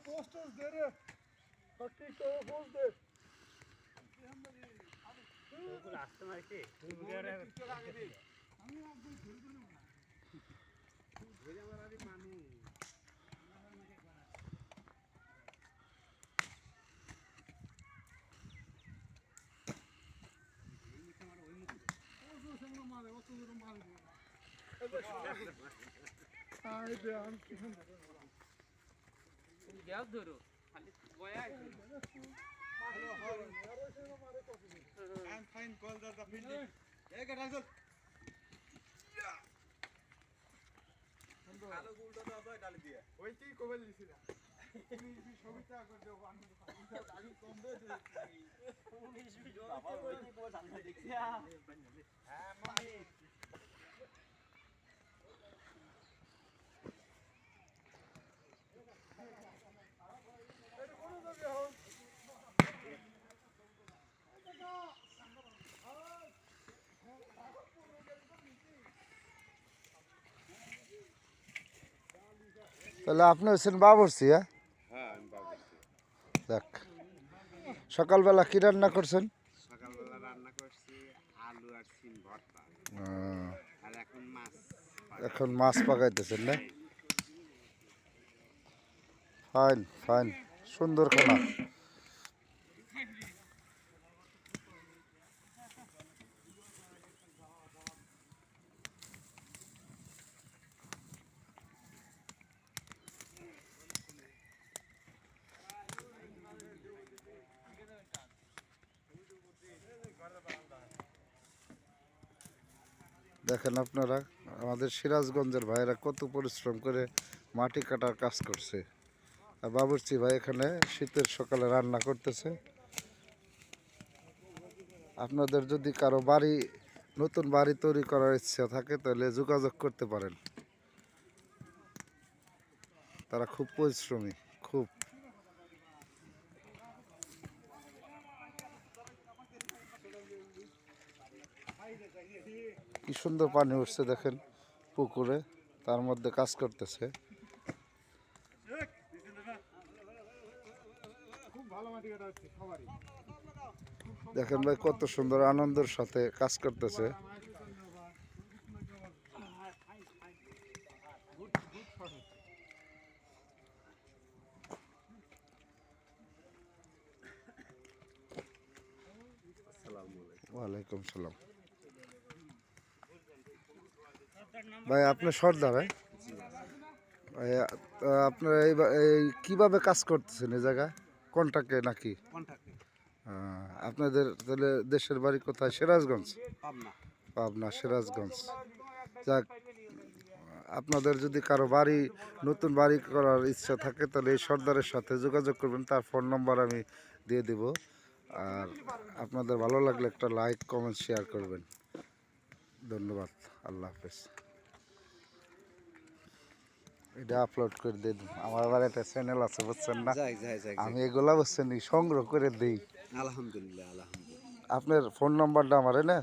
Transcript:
Posters there. Post there. I'm fine. Call the fielding. Hey, get Razul. কালো গুলটা দাও তো ডাল দিয়ে ওইটাই কবে দিছিলা তুমি ছবিটা করে দাও আমি আগে কম দে তুমি বাবা ওইটাই কবে জানতে দেখছি হ্যাঁ মামি এটা কোন যাবে হো তাহলে আপনি হচ্ছেন বাবুর্চি? হ্যাঁ আমি বাবুর্চি। দেখ সকালবেলা কি রান্না করছেন? সকালবেলা রান্না করছি আলু আর সিম ভর্তা আর এখন মাছ পাকাইতেছেন না? ফাইন ফাইন, সুন্দর খানা। দেখেন আপনারা আমাদের সিরাজগঞ্জের ভাইয়েরা কত পরিশ্রম করে মাটি কাটার কাজ করছে। আর বাবুর্চি ভাই এখানে শীতের সকালে রান্না করতেছে। আপনাদের যদি কারো বাড়ি নতুন বাড়ি তৈরি করার ইচ্ছা থাকে তাহলে যোগাযোগ করতে পারেন। তারা খুব পরিশ্রমী, খুব। কি সুন্দর পানি উঠছে দেখেন পুকুরে, তার মধ্যে কাজ করতেছে। দেখেন ভাই কত সুন্দর আনন্দের সাথে কাজ করতেছে। ওয়ালাইকুম সালাম। ভাই আপনি সর্দার? আপনার এই কিভাবে কাজ করতেছেন এই জায়গায়? কন্ট্রাক্টে নাকি? আপনাদের তাহলে দেশের বাড়ি কোথায়? সিরাজগঞ্জ? পাবনা সিরাজগঞ্জ। যাক, আপনাদের যদি কারো বাড়ি নতুন বাড়ি করার ইচ্ছা থাকে তাহলে এই সর্দারের সাথে যোগাযোগ করবেন, তার ফোন নম্বর আমি দিয়ে দেব। আর আপনাদের ভালো লাগলে একটা লাইক কমেন্ট শেয়ার করবেন। ধন্যবাদ, আল্লাহ হাফেজ। এটা আপলোড করে দিই, আমার আবার একটা চ্যানেল আছে বুঝছেন না, আমি এগুলা বুঝছেন সংগ্রহ করে দিই। আলহামদুলিল্লাহ আলহামদুলিল্লাহ। আপনার ফোন নাম্বারটা আমার না